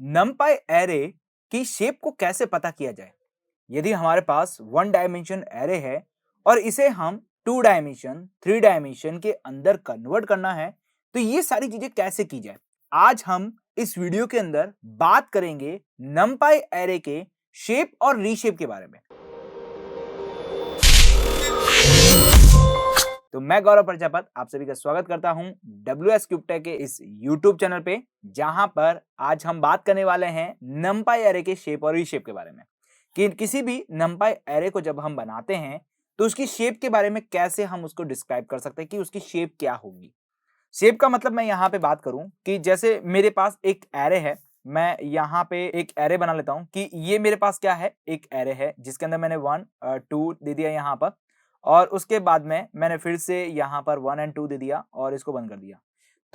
नमपाई array की shape को कैसे पता किया जाए? यदि हमारे पास वन डायमेंशन एरे है और इसे हम टू डायमेंशन, थ्री डायमेंशन के अंदर कन्वर्ट करना है, तो ये सारी चीजें कैसे की जाए? आज हम इस वीडियो के अंदर बात करेंगे नमपाई एरे के शेप और रीशेप के बारे में। तो मैं गौरव प्रजापत आप सभी का स्वागत करता हूं WS क्यूब टेक के इस YouTube चैनल पे, जहां पर आज हम बात करने वाले हैं नमपाई एरे के शेप और रीशेप के बारे में कि किसी भी नमपाई एरे को जब हम बनाते हैं तो उसकी शेप के बारे में कैसे हम उसको डिस्क्राइब कर सकते हैं कि उसकी शेप क्या होगी। शेप का मतलब मैं यहाँ पे बात करूं कि जैसे मेरे पास एक एरे है, मैं यहाँ पे एक एरे बना लेता हूं कि ये मेरे पास क्या है, एक एरे है जिसके अंदर मैंने 1 2 दे दिया यहाँ पर, और उसके बाद में मैंने फिर से यहाँ पर 1 एंड 2 दे दिया और इसको बंद कर दिया।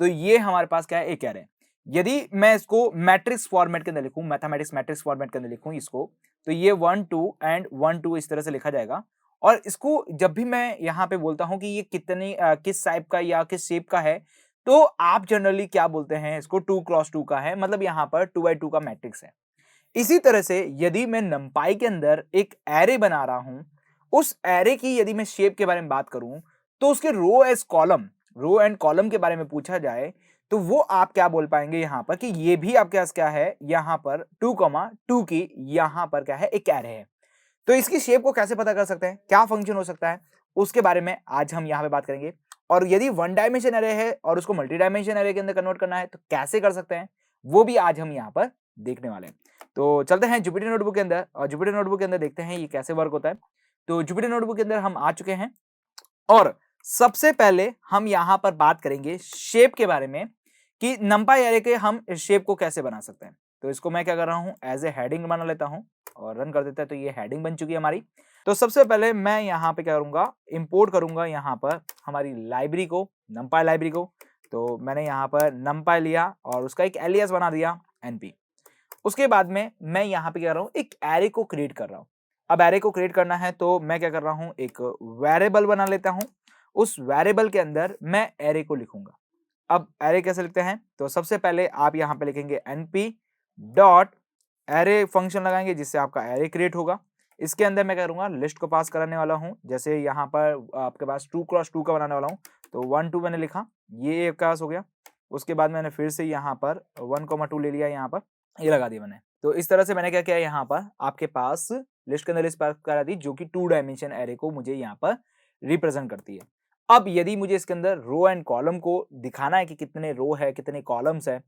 तो ये हमारे पास क्या है, एक एरे। यदि मैं इसको मैट्रिक्स फॉर्मेट के अंदर लिखूं, मैथमेटिक्स मैट्रिक्स फॉर्मेट के अंदर लिखूं इसको, तो ये 1 2 एंड 1 2 इस तरह से लिखा जाएगा। और इसको जब भी मैं यहाँ पे बोलता हूँ कि ये कितनी किस टाइप का या किस शेप का है, तो आप जनरली क्या बोलते हैं, इसको 2 क्रॉस 2 का है, मतलब यहाँ पर 2 बाई 2 का मैट्रिक्स है। इसी तरह से यदि मैं नमपाई के अंदर एक एरे बना रहा हूं, उस एरे की यदि मैं शेप के बारे में बात करूं, तो उसके रो एंड कॉलम के बारे में पूछा जाए, तो वो आप क्या बोल पाएंगे यहाँ पर कि ये भी आपके पास क्या है, यहाँ पर 2, 2 की यहाँ पर क्या है, एक एरे है। तो इसकी शेप को कैसे पता कर सकते हैं, क्या फंक्शन हो सकता है, उसके बारे में आज हम यहाँ पे बात करेंगे। और यदि वन डायमेंशन एरे है और उसको मल्टी डायमेंशन एरे के अंदर कन्वर्ट करना है, तो कैसे कर सकते हैं, वो भी आज हम यहाँ पर देखने वाले हैं। तो चलते हैं जुपिटर नोटबुक के अंदर और जुपिटर नोटबुक के अंदर देखते हैं ये कैसे वर्क होता है। तो जुपिटर नोटबुक के अंदर हम आ चुके हैं और सबसे पहले हम यहाँ पर बात करेंगे शेप के बारे में कि नंपाई एरे के हम इस शेप को कैसे बना सकते हैं। तो इसको मैं क्या कर रहा हूँ, एज ए हेडिंग बना लेता हूँ और रन कर देता है। तो ये हेडिंग बन चुकी है हमारी। तो सबसे पहले मैं यहाँ पे क्या करूंगा, इंपोर्ट करूंगा यहाँ पर हमारी लाइब्रेरी को, नंपाई लाइब्रेरी को। तो मैंने यहाँ पर नंपाई लिया और उसका एक एलियास बना दिया np। उसके बाद में मैं यहाँ पे क्या कर रहा हूँ, एक एरे को क्रिएट कर रहा हूँ। अब एरे को क्रिएट करना है तो मैं क्या कर रहा हूँ, एक वेरिएबल बना लेता हूँ। उस वेरिएबल के अंदर मैं एरे को लिखूंगा। अब एरे कैसे लिखते हैं, तो सबसे पहले आप यहाँ पे लिखेंगे np डॉट एरे फंक्शन लगाएंगे जिससे आपका एरे क्रिएट होगा। इसके अंदर मैं क्या करूंगा, लिस्ट को पास कराने वाला हूँ। जैसे यहाँ पर आपके पास 2 क्रॉस 2 का बनाने वाला हूँ, तो 1 2 मैंने लिखा, ये एक पास हो गया। उसके बाद मैंने फिर से यहाँ पर 1 2 ले लिया, यहाँ पर ये लगा दिया मैंने। तो इस तरह से मैंने क्या किया, यहाँ पर आपके पास लिस्ट के अंदर लिस्ट पास करा दी, जो कि 2 डायमेंशन एरे को मुझे यहाँ पर रिप्रेजेंट करती है। अब यदि मुझे इसके अंदर रो एंड कॉलम को दिखाना है कि कितने रो है, कितने कॉलम्स है,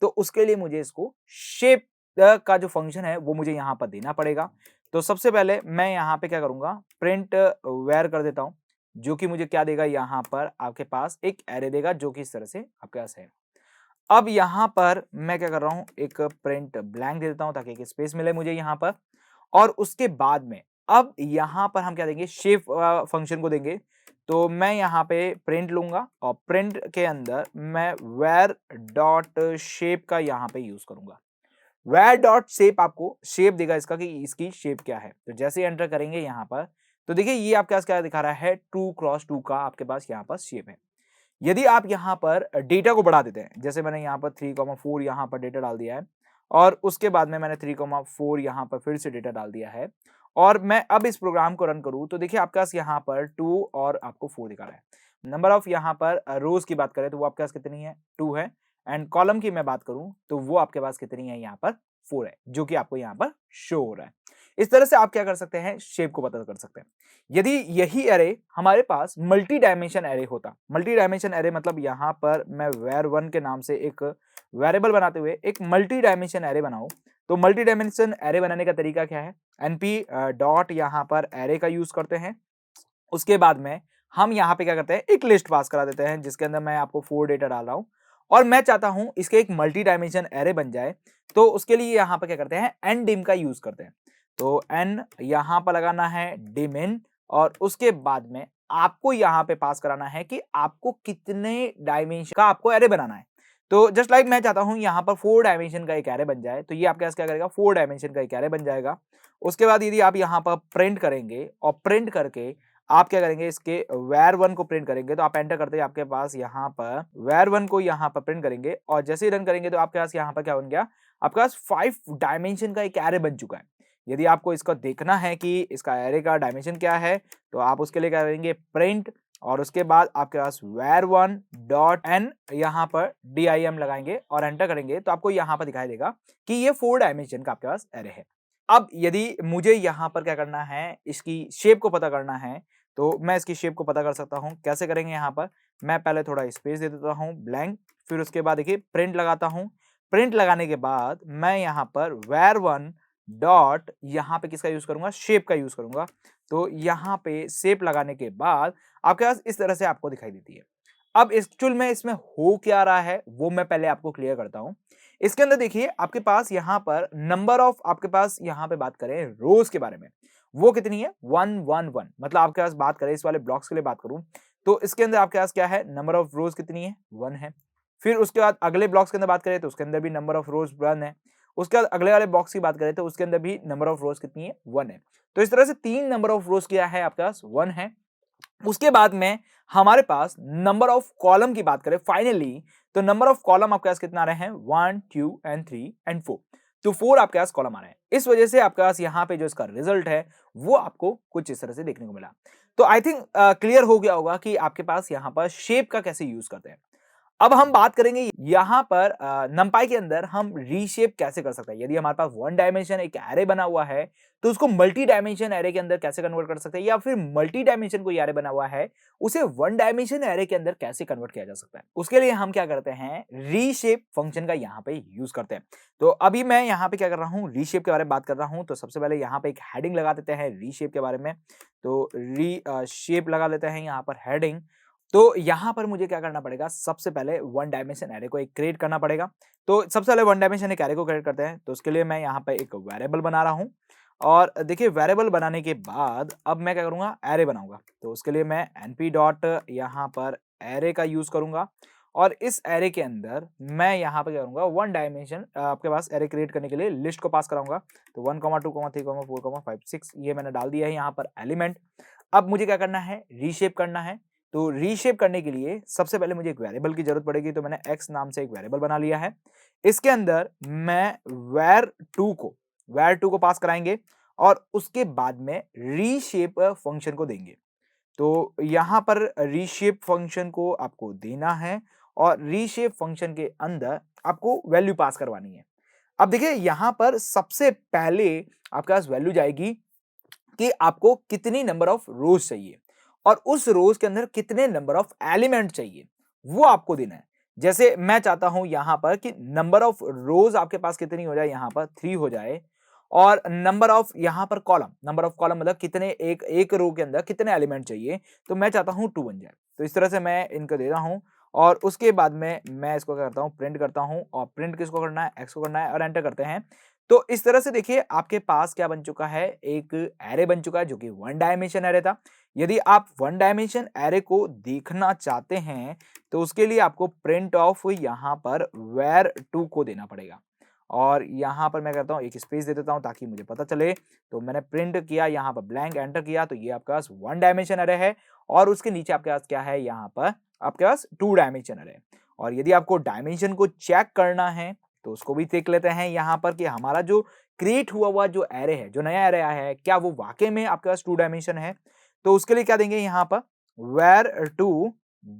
तो उसके लिए मुझे इसको शेप का जो फंक्शन है वो मुझे यहाँ पर देना पड़ेगा। तो सबसे पहले मैं यहाँ पे क्या करूंगा, प्रिंट वेयर कर देता हूँ, जो कि मुझे क्या देगा, यहाँ पर आपके पास एक एरे देगा, जो कि इस तरह से आपके पास है। अब यहाँ पर मैं क्या कर रहा हूँ, एक प्रिंट ब्लैंक दे देता हूँ ताकि एक स्पेस मिले मुझे यहाँ पर। और उसके बाद में अब यहाँ पर हम क्या देंगे, शेप फंक्शन को देंगे। तो मैं यहाँ पे प्रिंट लूंगा और प्रिंट के अंदर मैं वेर डॉट शेप का यहाँ पे यूज करूंगा। वेर डॉट शेप आपको शेप देगा इसका कि इसकी शेप क्या है। तो जैसे एंटर करेंगे यहाँ पर, तो देखिए ये आपके पास क्या दिखा रहा है, 2 क्रॉस 2 का आपके पास यहाँ पर शेप है। यदि आप यहाँ पर डेटा को बढ़ा देते हैं, जैसे मैंने यहाँ पर 3,4 यहाँ पर डेटा डाल दिया है और उसके बाद में मैंने 3,4 यहाँ पर फिर से डेटा डाल दिया है, और मैं अब इस प्रोग्राम को रन करूँ, तो देखिए आपके पास यहाँ पर 2 और आपको 4 दिखा रहा है। नंबर ऑफ यहाँ पर रोज की बात करें तो वो आपके पास कितनी है, 2 है। एंड कॉलम की मैं बात करूं तो वो आपके पास कितनी है, यहाँ पर 4 है, जो कि आपको यहाँ पर शो हो रहा है। इस तरह से आप क्या कर सकते हैं, शेप को पता कर सकते हैं। यदि यही एरे हमारे पास मल्टी डायमेंशन एरे होता, मल्टी डायमेंशन एरे मतलब यहाँ पर मैं var1 के नाम से एक वेरिएबल बनाते हुए एक मल्टी डायमेंशन एरे बनाऊं, तो मल्टी डायमेंशन एरे बनाने का तरीका क्या है, np डॉट यहाँ पर एरे का यूज करते हैं। उसके बाद में हम यहाँ पे क्या करते हैं, एक लिस्ट पास करा देते हैं जिसके अंदर मैं आपको 4 डेटा डाल रहा हूँ और मैं चाहता हूँ इसके एक मल्टी डायमेंशन एरे बन जाए। तो उसके लिए यहाँ पे क्या करते हैं, एन डिम का यूज करते हैं। तो एन यहाँ पर लगाना है डिम इन, और उसके बाद में आपको यहाँ पे पास कराना है कि आपको कितने डायमेंशन का आपको एरे बनाना है। तो जस्ट लाइक मैं चाहता हूँ यहाँ पर 4 डायमेंशन का एक एरे बन जाए, तो ये आपके पास क्या करेगा, 4 डायमेंशन का एक एरे बन जाएगा। उसके बाद यदि आप यहाँ पर प्रिंट करेंगे और प्रिंट करके आप क्या करेंगे, इसके var1 को प्रिंट करेंगे, तो आप एंटर करते हैं, आपके पास यहाँ पर var1 को यहाँ पर प्रिंट करेंगे और जैसे ही रन करेंगे तो आपके पास यहाँ पर क्या बन गया, आपके पास 5 डायमेंशन का एक एरे बन चुका है। यदि आपको इसको देखना है कि इसका एरे का डायमेंशन क्या है, तो आप उसके लिए क्या करेंगे प्रिंट और उसके बाद आपके पास var1 डॉट एन यहाँ पर dim लगाएंगे और एंटर करेंगे तो आपको यहाँ पर दिखाई देगा कि ये 4 डायमेंशन का आपके पास एरे है। अब यदि मुझे यहाँ पर क्या करना है, इसकी शेप को पता करना है, तो मैं इसकी शेप को पता कर सकता हूँ। कैसे करेंगे यहाँ पर, मैं पहले थोड़ा स्पेस दे देता हूँ ब्लैंक, फिर उसके बाद देखिए प्रिंट लगाता हूँ। प्रिंट लगाने के बाद मैं यहाँ पर var1 डॉट यहाँ पे किसका यूज़ करूँगा, शेप का यूज़ करूँगा। तो यहाँ पे शेप लगाने के बाद आपके पास इस तरह से आपको दिखाई देती है। अब एक्चुअल में इसमें हो क्या रहा है, वो मैं पहले आपको क्लियर करता हूँ। इसके अंदर देखिए आपके पास यहाँ पर नंबर ऑफ आपके पास यहाँ पे बात करें रोज़ के बारे में, वो कितनी है 111 मतलब आपके पास बात करें इस वाले ब्लॉक्स के लिए बात करूँ, तो इसके अंदर आपके पास क्या है नंबर ऑफ रोज़ कितनी है 1 है। फिर उसके बाद अगले ब्लॉक्स के अंदर बात करें तो उसके अंदर भी नंबर ऑफ रोज़ 1 है। उसके बाद अगले वाले बॉक्स की बात करें तो उसके अंदर भी नंबर ऑफ रोज़ कितनी है 1 है। तो इस तरह से 3 नंबर ऑफ रोज़ क्या है आपके पास 1 है। उसके बाद में हमारे पास नंबर ऑफ कॉलम की बात करें फाइनली, तो नंबर ऑफ कॉलम आपके पास कितना आ रहे हैं 1 2 एंड 3 एंड 4। तो 4 आपके पास कॉलम आ रहे हैं। इस वजह से आपके पास यहाँ पे जो इसका रिजल्ट है वो आपको कुछ इस तरह से देखने को मिला। तो आई थिंक क्लियर हो गया होगा कि आपके पास यहाँ पर शेप का कैसे यूज करते हैं। अब हम बात करेंगे यहाँ पर numpy के अंदर हम रीशेप कैसे कर सकते हैं। यदि हमारे पास 1 डायमेंशन एक एरे बना हुआ है तो उसको मल्टी डायमेंशन एरे के अंदर कैसे कन्वर्ट कर सकते हैं, या फिर मल्टी डायमेंशन कोई एरे बना हुआ है उसे 1 डायमेंशन एरे के अंदर कैसे कन्वर्ट किया जा सकता है। उसके लिए हम क्या करते हैं, रीशेप फंक्शन का यहाँ पे यूज करते हैं। तो अभी मैं यहाँ पे क्या कर रहा हूँ, रीशेप के बारे में बात कर रहा हूँ। तो सबसे पहले यहाँ पे एक हेडिंग लगा देते हैं रीशेप के बारे में। तो शेप लगा लेते हैं यहाँ पर हेडिंग। तो यहाँ पर मुझे क्या करना पड़ेगा, सबसे पहले 1 डायमेंशन एरे को एक क्रिएट करना पड़ेगा। तो सबसे पहले 1 डायमेंशन एक एरे को क्रिएट करते हैं। तो उसके लिए मैं यहाँ पे एक वेरिएबल बना रहा हूँ और देखिए वेरिएबल बनाने के बाद अब मैं क्या करूँगा, एरे बनाऊँगा। तो उसके लिए मैं np डॉट यहाँ पर एरे का यूज़ करूँगा और इस एरे के अंदर मैं यहाँ पे क्या करूँगा, 1 डायमेंशन आपके पास एरे क्रिएट करने के लिए लिस्ट को पास कराऊँगा। तो 1, 2, 3, 4, 5, 6 ये मैंने डाल दिया है यहाँ पर एलिमेंट। अब मुझे क्या करना है, रीशेप करना है। तो रीशेप करने के लिए सबसे पहले मुझे एक वेरिएबल की जरूरत पड़ेगी। तो मैंने x नाम से एक वेरिएबल बना लिया है। इसके अंदर मैं var2 को पास कराएंगे और उसके बाद में रीशेप फंक्शन को देंगे। तो यहाँ पर रीशेप फंक्शन को आपको देना है और रीशेप फंक्शन के अंदर आपको वैल्यू पास करवानी है। अब देखिए यहाँ पर सबसे पहले आपके पास वैल्यू जाएगी कि आपको कितनी नंबर ऑफ रोज चाहिए और उस रोज के अंदर कितने नंबर ऑफ एलिमेंट चाहिए वो आपको देना है। जैसे मैं चाहता हूं यहां पर कि नंबर ऑफ रोज आपके पास कितनी हो जाए, यहां पर 3 हो जाए और नंबर ऑफ यहां पर कॉलम, नंबर ऑफ कॉलम मतलब कितने एक रो के अंदर कितने एलिमेंट चाहिए, तो मैं चाहता हूं 2 बन जाए। तो इस तरह से मैं इनको दे रहा हूं और उसके बाद में मैं इसको क्या करता हूं, प्रिंट करता हूं और प्रिंट किसको करना है, एक्स को करना है और एंटर करते हैं। तो इस तरह से देखिए आपके पास क्या बन चुका है, एक एरे बन चुका है जो कि 1 डायमेंशन एरे था। यदि आप 1 डायमेंशन एरे को देखना चाहते हैं तो उसके लिए आपको प्रिंट ऑफ यहाँ पर var2 को देना पड़ेगा और यहाँ पर मैं करता हूँ एक स्पेस दे देता हूँ ताकि मुझे पता चले। तो मैंने प्रिंट किया, यहाँ पर ब्लैंक एंटर किया, तो ये आपके पास 1 डायमेंशन एरे है और उसके नीचे आपके पास क्या है, यहाँ पर आपके पास 2 डायमेंशन एरे। और यदि आपको डायमेंशन को चेक करना है तो उसको भी देख लेते हैं यहाँ पर कि हमारा जो क्रिएट हुआ जो एरे है, जो नया एरे आया है, क्या वो वाकई में आपके पास 2 डायमेंशन है। तो उसके लिए क्या देंगे, यहाँ पर var2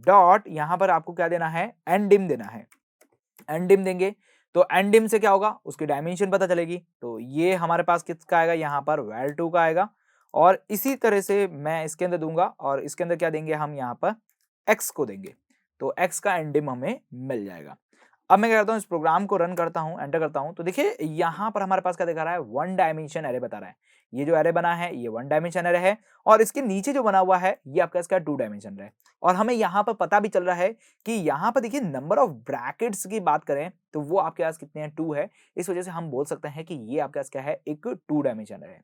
डॉट यहाँ पर आपको क्या देना है, ndim देना है। ndim देंगे तो ndim से क्या होगा, उसकी डायमेंशन पता चलेगी। तो ये हमारे पास किसका आएगा, यहाँ पर var2 का आएगा और इसी तरह से मैं इसके अंदर दूंगा और इसके अंदर क्या देंगे, हम यहाँ पर x को देंगे। तो x का ndim हमें मिल जाएगा। अब मैं क्या करता हूँ, इस प्रोग्राम को रन करता हूँ, एंटर करता हूँ। तो देखिए यहाँ पर हमारे पास क्या दिखा रहा है, 1 डायमेंशन एरे बता रहा है। ये जो एरे बना है ये 1 डायमेंशन एरे है और इसके नीचे जो बना हुआ है ये आपका इसका 2 डायमेंशन है। और हमें यहाँ पर पता भी चल रहा है कि यहाँ पर देखिए नंबर ऑफ ब्रैकेट्स की बात करें तो वो आपके पास कितने हैं, 2 है। इस वजह से हम बोल सकते हैं कि ये आपके पास क्या है, एक 2 डायमेंशन है।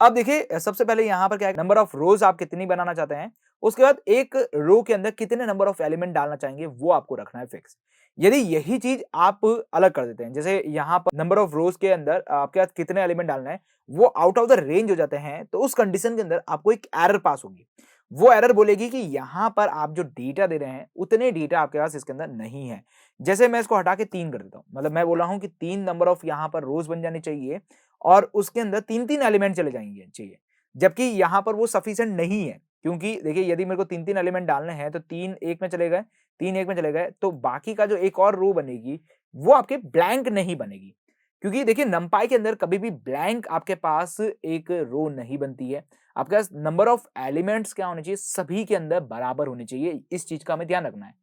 अब देखिए सबसे पहले यहाँ पर क्या है, नंबर ऑफ रोज आप कितनी बनाना चाहते हैं, उसके बाद एक रो के अंदर कितने नंबर ऑफ एलिमेंट डालना चाहेंगे वो आपको रखना है फिक्स। यदि यही चीज आप अलग कर देते हैं, जैसे यहाँ पर नंबर ऑफ रोज के अंदर आपके पास कितने एलिमेंट डालना है वो आउट ऑफ द रेंज हो जाते हैं, तो उस कंडीशन के अंदर आपको एक एरर पास होगी। वो एरर बोलेगी कि यहाँ पर आप जो डेटा दे रहे हैं, उतने डेटा आपके पास इसके अंदर नहीं है। जैसे मैं इसको हटा के 3 कर देता हूँ, मतलब मैं बोल रहा हूँ कि 3 नंबर ऑफ यहाँ पर रोज़ बन जाने चाहिए और उसके अंदर 3-3 एलिमेंट चले जाएँगे चाहिए। जबकि यहाँ पर वो सफिशिएंट नहीं है, क्योंकि देखिए यदि मेरे को 3-3 एलिमेंट डालने हैं तो 3 एक में चले गए, 3 एक में चले गए, तो बाकी का जो एक और रो बनेगी, वो आपके ब्लैंक नहीं बनेगी। क्योंकि देखिए नंपाई के अंदर कभी भी ब्लैंक आपके पास एक रो नहीं बनती है। आपके पास नंबर ऑफ एलिमेंट्स क्या होने चाहिए, सभी के अंदर बराबर होने चाहिए, इस चीज़ का हमें ध्यान रखना है।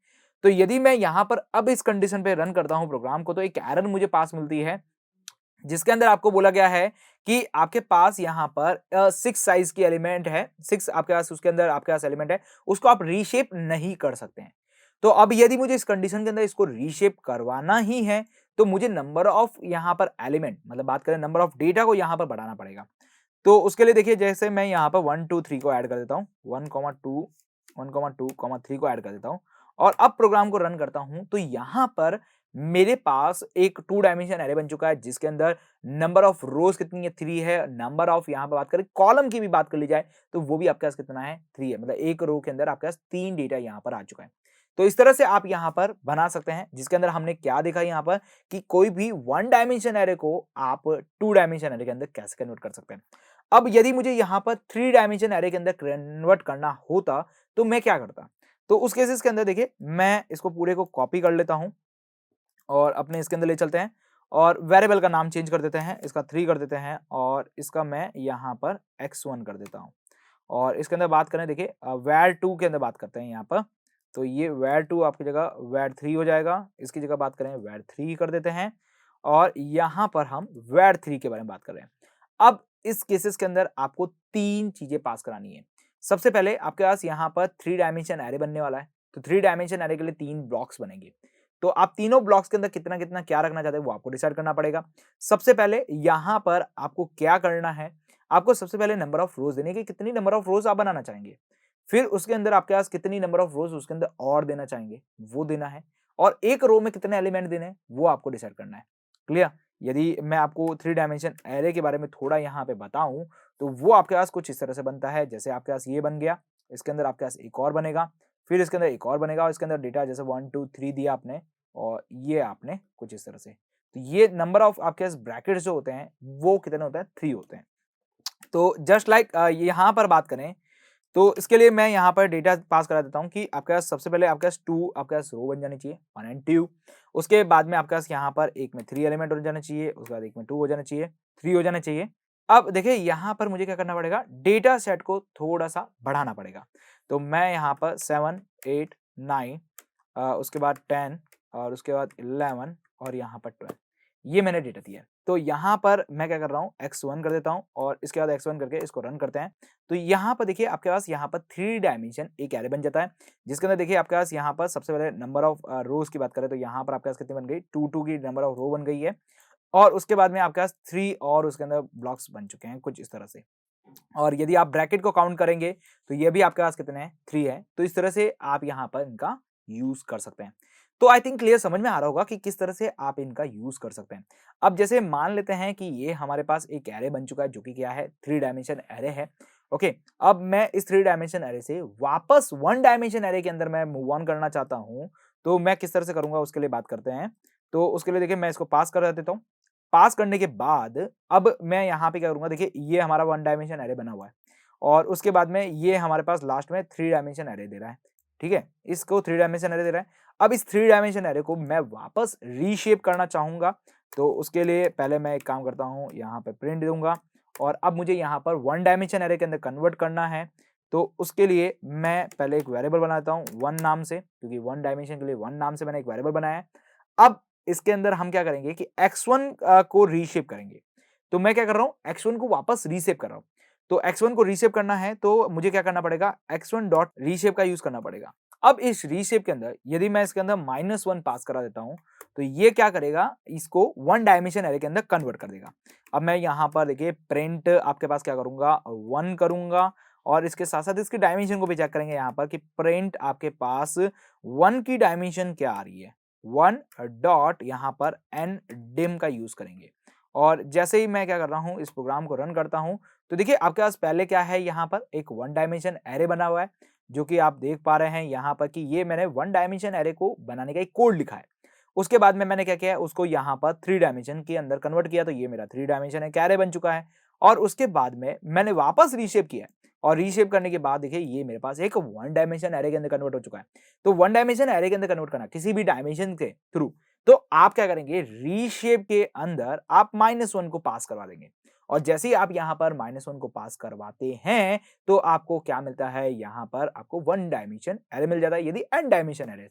तो यदि मैं यहाँ पर अब इस कंडीशन पे रन करता हूँ प्रोग्राम को, तो एक एरर मुझे पास मिलती है, जिसके अंदर आपको बोला गया है कि आपके पास यहाँ पर 6 साइज़ की एलिमेंट है, 6 आपके पास उसके अंदर आपके पास एलिमेंट है, उसको आप रीशेप नहीं कर सकते हैं। तो अब यदि मुझे इस कंडीशन के अंदर इसको रीशेप करवाना ही है, तो मुझे नंबर ऑफ यहाँ पर एलिमेंट, मतलब बात करें नंबर ऑफ डेटा को यहाँ पर बढ़ाना पड़ेगा। तो उसके लिए देखिए जैसे मैं यहाँ पर 1, 2, 3 को ऐड कर देता हूँ। 1, 3 को ऐड कर देता हूँ और अब प्रोग्राम को रन करता हूँ, तो यहाँ पर मेरे पास एक 2 डायमेंशन एरे बन चुका है, जिसके अंदर नंबर ऑफ रोज़ कितनी है, 3 है। नंबर ऑफ यहाँ पे बात करें कॉलम की भी बात कर ली जाए, तो वो भी आपके पास कितना है, 3 है। मतलब एक रो के अंदर आपके पास 3 डेटा यहाँ पर आ चुका है। तो इस तरह से आप यहाँ पर बना सकते हैं, जिसके अंदर हमने क्या देखा यहाँ पर कि कोई भी 1 डायमेंशन एरे को आप 2 डायमेंशन एरे के अंदर कैसे कन्वर्ट कर सकते हैं। अब यदि मुझे यहाँ पर 3 डायमेंशन एरे के अंदर कन्वर्ट करना होता, तो मैं क्या करता? तो उस केसेस के अंदर देखिए, मैं इसको पूरे को कॉपी कर लेता हूँ और अपने इसके अंदर ले चलते हैं और वेरिएबल का नाम चेंज कर देते हैं, इसका 3 कर देते हैं और इसका मैं यहाँ पर x1 कर देता हूँ। और इसके अंदर बात करें देखिए var2 के अंदर बात करते हैं यहाँ पर, तो ये var2 आपकी जगह var3 हो जाएगा, इसकी जगह बात करें var3 कर देते हैं और यहाँ पर हम var3 के बारे में बात कर रहे हैं। अब इस केसेस के अंदर आपको 3 चीज़ें पास करानी है। सबसे पहले आपके पास यहाँ पर 3 डायमेंशन एरे बनने वाला है, तो 3 डायमेंशन एरे के लिए 3 ब्लॉक्स बनेंगे। तो आप तीनों ब्लॉक्स के अंदर कितना-कितना क्या रखना चाहते हैं, वो आपको डिसाइड करना पड़ेगा। सबसे पहले यहाँ पर आपको क्या करना है, आपको सबसे पहले नंबर ऑफ रोज़ देने की, कितनी नंबर ऑफ रोज़ आप बनाना चाहेंगे। फिर उसके अंदर आपके पास कितनी नंबर ऑफ रोज़ उसके अंदर और देना चाहेंगे, वो देना है और एक रो में कितने एलिमेंट देने हैं, वो आपको डिसाइड करना है। क्लियर? यदि मैं आपको 3 डायमेंशन एरे के बारे में थोड़ा यहाँ पे बताऊँ, तो वो आपके पास कुछ इस तरह से बनता है, जैसे आपके पास ये बन गया, इसके अंदर आपके पास एक और बनेगा, फिर इसके अंदर एक और बनेगा और इसके अंदर डेटा जैसे 1, 2, 3 दिया आपने और ये आपने कुछ इस तरह से। तो ये नंबर ऑफ आपके पास ब्रैकेट्स जो होते हैं, वो कितने होते हैं, 3 होते हैं। तो जस्ट लाइक यहाँ पर बात करें, तो इसके लिए मैं यहाँ पर डेटा पास करा देता हूँ कि आपके पास सबसे पहले आपके पास 2 आपके पास रो बन जानी चाहिए, 1 एंड 2। उसके बाद में आपके पास यहाँ पर एक में 3 एलिमेंट हो जाना चाहिए, उसके बाद एक में 2 हो जाना चाहिए, 3 हो जाना चाहिए। अब देखिए यहाँ पर मुझे क्या करना पड़ेगा, डेटा सेट को थोड़ा-सा बढ़ाना पड़ेगा। तो मैं यहाँ पर 7, 8, 9 उसके बाद 10 और उसके बाद 11 और यहाँ पर 12, ये मैंने डेटा दिया है। तो यहाँ पर मैं क्या कर रहा हूँ, x1 कर देता हूँ और इसके बाद x1 करके इसको रन करते हैं। तो यहाँ पर देखिए आपके पास यहाँ पर 3 डायमेंशन एक एरे बन जाता है, जिसके अंदर देखिए आपके पास यहाँ पर सबसे पहले नंबर ऑफ रोज़ की बात करें, तो यहाँ पर आपके पास कितनी बन गई, 2 की नंबर ऑफ रो बन गई है और उसके बाद में आपके पास 3 और उसके अंदर ब्लॉक्स बन चुके हैं कुछ इस तरह से। और यदि आप ब्रैकेट को काउंट करेंगे, तो ये भी आपके पास कितने हैं, 3 है। तो इस तरह से आप यहाँ पर इनका यूज़ कर सकते हैं। तो आई थिंक क्लियर समझ में आ रहा होगा कि किस तरह से आप इनका यूज़ कर सकते हैं। अब जैसे मान लेते हैं कि ये हमारे पास एक एरे बन चुका है, जो कि क्या है, 3 डायमेंशन एरे है। ओके, अब मैं इस 3 डायमेंशन एरे से वापस 1 डायमेंशन एरे के अंदर मैं मूव ऑन करना चाहता हूँ, तो मैं किस तरह से करूँगा उसके लिए बात करते हैं। तो उसके लिए देखिए मैं इसको पास कर देता हूँ। पास करने के बाद अब मैं यहाँ पे क्या करूँगा, देखिए ये हमारा 1 डायमेंशन एरे बना हुआ है और उसके बाद में ये हमारे पास लास्ट में 3 डायमेंशन एरे दे रहा है, ठीक है? इसको 3 डायमेंशन एरे दे रहा है। अब इस 3 डायमेंशन एरे को मैं वापस रीशेप करना चाहूँगा, तो उसके लिए पहले मैं एक काम करता हूँ, यहाँ पे प्रिंट दूँगा और अब मुझे यहाँ पर 1 डायमेंशन एरे के अंदर कन्वर्ट करना है, तो उसके लिए मैं पहले एक वेरिएबल बनाता हूँ 1 नाम से, क्योंकि 1 डायमेंशन के लिए 1 नाम से मैंने एक वेरिएबल बनाया है। अब इसके अंदर हम क्या करेंगे कि x1 को रीशेप करेंगे। तो मैं क्या कर रहा हूँ, x1 को वापस रीशेप कर रहा हूँ। तो x1 को रीशेप करना है तो मुझे क्या करना पड़ेगा, x1 डॉट रीशेप का यूज़ करना पड़ेगा। अब इस रीशेप के अंदर यदि मैं इसके अंदर -1 पास करा देता हूँ, तो ये क्या करेगा, इसको 1 डायमेंशन एरे के अंदर कन्वर्ट कर देगा। अब मैं यहाँ पर देखिए प्रिंट आपके पास क्या करूँगा, 1 करूँगा और इसके साथ-साथ इसकी डायमेंशन को भी चेक करेंगे यहाँ पर कि प्रिंट आपके पास 1 की डायमेंशन क्या आ रही है। 1 डॉट यहाँ पर ndim का यूज़ करेंगे और जैसे ही मैं क्या कर रहा हूँ, इस प्रोग्राम को रन करता हूँ, तो देखिए आपके पास पहले क्या है, यहाँ पर एक वन डायमेंशन एरे बना हुआ है, जो कि आप देख पा रहे हैं यहाँ पर कि ये मैंने वन डायमेंशन एरे को बनाने का एक कोड लिखा है। उसके बाद में मैंने क्या किया है, उसको यहाँ पर थ्री डायमेंशन के अंदर कन्वर्ट किया, तो ये मेरा थ्री डायमेंशन एक एरे बन चुका है। और उसके बाद में मैंने वापस रीशेप किया और रीशेप करने के बाद देखिए ये मेरे पास एक वन डायमेंशन एरे के अंदर कन्वर्ट हो चुका है। तो वन डायमेंशन एरे के अंदर कन्वर्ट करना किसी भी डायमेंशन के थ्रू, तो आप क्या करेंगे, रीशेप के अंदर आप -1 को पास करवा देंगे और जैसे ही आप यहाँ पर -1 को पास करवाते हैं, तो आपको क्या मिलता है, यहाँ पर आपको वन डायमेंशन एरे मिल जाता है, यदि एन डायमेंशन एरे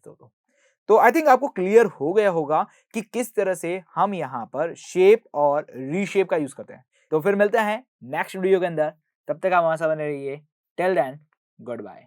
तो आई थिंक आपको क्लियर हो गया होगा कि किस तरह से हम यहाँ पर शेप और रीशेप का यूज करते हैं। तो फिर मिलते हैं नेक्स्ट वीडियो के अंदर, तब तक आप हमारे साथ बने रहिए। Till then, good bye.